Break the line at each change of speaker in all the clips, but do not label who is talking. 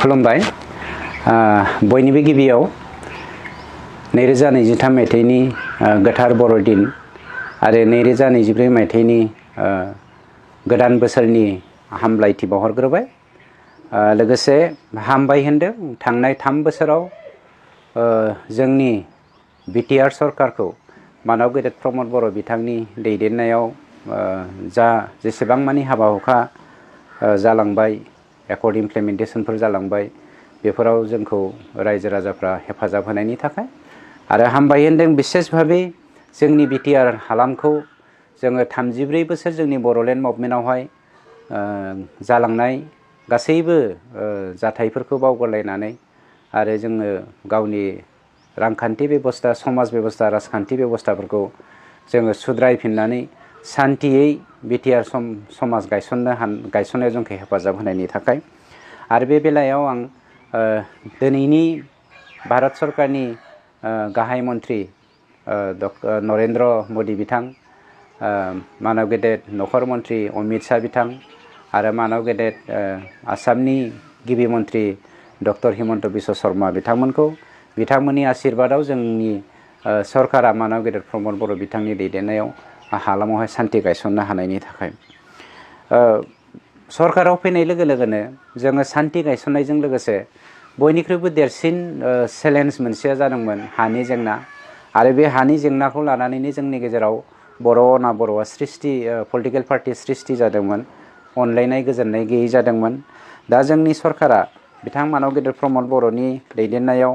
खुलुमबाय बयनिबो गिबियाव 2023 मायथाइनि गोथार बर'दिन आरो 2024 मायथाइनि गोदान बोसोरनि हामलायथि बावहरग्रोबाय लोगोसे हामबाय होनदों थांनाय 3 बोसोराव जोंनि बिटिआर सरकारखौ मानव गेदेर प्रमद बर' बिथांनि दैदेननायाव जेसेबां मानि हाबा हुखा जालांबाय एकर्ड इमप्लिमेन्टेशनफोर जालांबाय बेफोराव जोंखौ रायजो राजाफ्रा हेफाजाब होनायनि थाखाय आरो हामबाय होनदों विशेष भाबै जोंनि बिटिआर हालामखौ जोङो 34 बोसोर जोंनि बर'लेण्ड मुभमेन्टआवहाय जालांनाय गासैबो जाथायफोरखौ बावगारलायनानै आरो जोङो गावनि रांखान्थि बेबस्था समाज बेबस्था राजखान्थि बेबस्थाफोरखौ जोङो सुद्रायफिननानै शान्तियै बिटिआर समाज गायसननायाव जोंखौ हेफाजाब होनायनि थाखाय आरो बे बेलायाव आं दिनैनि भारत सरकारनि गाहाय मन्त्रि डक्टर नरेन्द्र मोदी बिथां मानव गेदेर नखर मन्त्रि अमित शाह बिथां आरो मानव गेदेर आसामनि गिबि मन्त्रि डक्टर हिमन्त बिश्व शर्मा बिथांमोननि आशीर्बादाव जोंनि सरकारा मानव गेदेर प्रमद बर' बिथांनि दैदेननायाव हालामावहाय शान्ति गायसननो हानायनि थाखाय सरकाराव फैनाय लोगो लोगोनो जोङो शान्ति गायसननायजों लोगोसे बयनिख्रुइबो देरसिन चेलेन्ज मोनसेया जादोंमोन हानि जेंना आरो बे हानि जेंनाखौ लानानैनो जोंनि गेजेराव बर' अना बर'आ पलिटिकेल पार्टि सृष्टि जादोंमोन अनलायनाय गोजोननाय गैयै जादोंमोन दा जोंनि सरकारा बिथां मानव गेदेर प्रमद बर'नि दैदेननायाव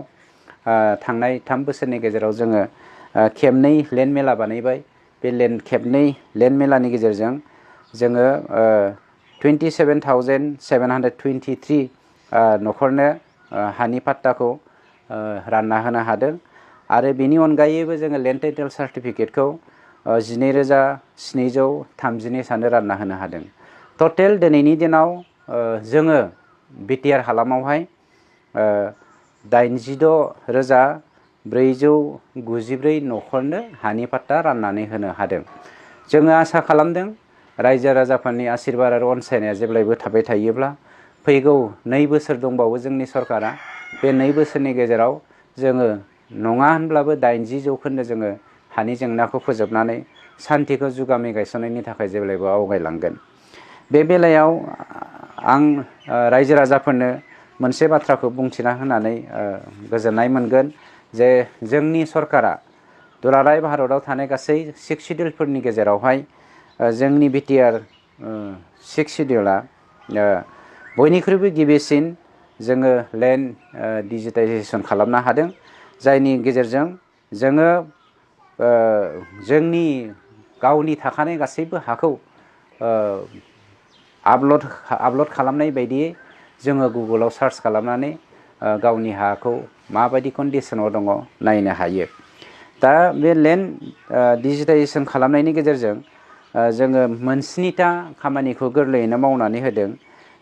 थांनाय 3 बोसोरनि गेजेराव जोङो खेबनै लेन्ड मेला बानायबाय बे खेबनै लेन्ड मेलानि गेजेरजों जोङो 27,723 न'खरनो हानि पाट्टाखौ रानना होनो हादों आरो बेनि अनगायैबो जोङो लेन्ड टाइटेल सार्टिफिकेटखौ 12,732 सानो रानना होनो हादों टटेल दिनैनि दिनाव जोङो बिटिआर हालामावहाय 86,494 न'खरनो हानि पाट्टा राननानै होनो हादों जोङो आसा खालामदों रायजो राजाफोरनि आशीर्बाद आरो अनसायनाया जेब्लायबो थाबाय थायोब्ला फैगौ 2 बोसोर दंबावो जोंनि सरकारा बे 2 बोसोरनि गेजेराव जोङो नङा होनब्लाबो 80% जोङो हानि जेंनाखौ फोजोबनानै शान्तिखौ जुगामि गायसननायनि थाखाय जेब्लायबो आवगायलांगोन बे बेलायाव आं रायजो राजाफोरनो मोनसे बाथ्राखौ बुंथिना होनानै गोजोननाय मोनगोन जे जोंनि सरकारा दुलाराय भारतआव थानाय गासै 6 शिड्युलफोरनि गेजेरावहाय जोंनि बिटिआर 6 शिड्युला बयनिख्रुइबो गिबिसिन जोङो लेन्ड डिजिटाइजेसन खालामनो हादों जायनि गेजेरजों जोङो जोंनि गावनि थाखानाय गासैबो हाखौ आपल'ड खालामनाय बायदियै जोङो गुगोलाव सार्च खालामनानै गावनि हाखौ माबायदि कन्डिशनाव दङ नायनो हायो दा बे लेन्ड डिजिटाइजेसन खालामनायनि गेजेरजों जोङो 7टा खामानिखौ गोरलैयैनो मावनानै होदों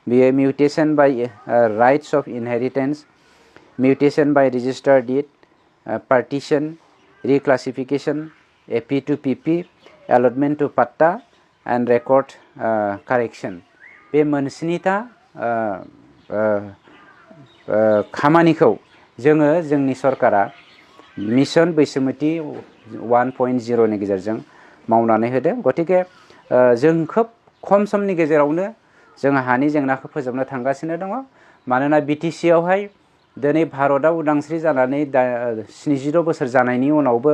बेयो mutation by rights of inheritance mutation by registrar deed partition reclassification AP to PP allotment to patta and record correction बे 7टा खामानिखौ जोङो जोंनि सरकारा मिशन बैसोमुथि 1.0 नि गेजेरजों मावनानै होदों गतिके जों खोब खम समनि गेजेरावनो जों हानि जेंनाखौ फोजोबनो थांगासिनो दङ मानोना बिटिसि आवहाय दिनै भारतआव उदांस्रि जानानै 76 बोसोर जानायनि उनावबो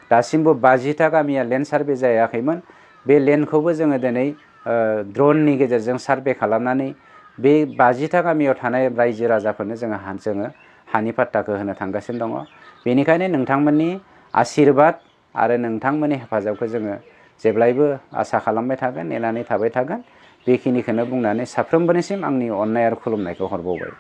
दासिमबो 50टा गामिया लेन्ड सार्भे जायाखैमोन बे लेन्डखौबो जोङो दिनै ड्रननि गेजेरजों सार्भे खालामनानै बे 50टा गामियाव थानाय रायजो राजाफोरनो जोङो हानि पाट्टाखौ होनो थांगासिनो दङ बेनिखायनो नोंथांमोननि आशीर्बाद आरो नोंथांमोननि हेफाजाबखौ जोङो जेब्लायबो आसा खालामबाय थागोन नेनानै थाबाय थागोन बेखिनिखौनो बुंनानै साफ्रोमबोनिसिम आंनि अननाय आरो खुलुमनायखौ हरबावबाय।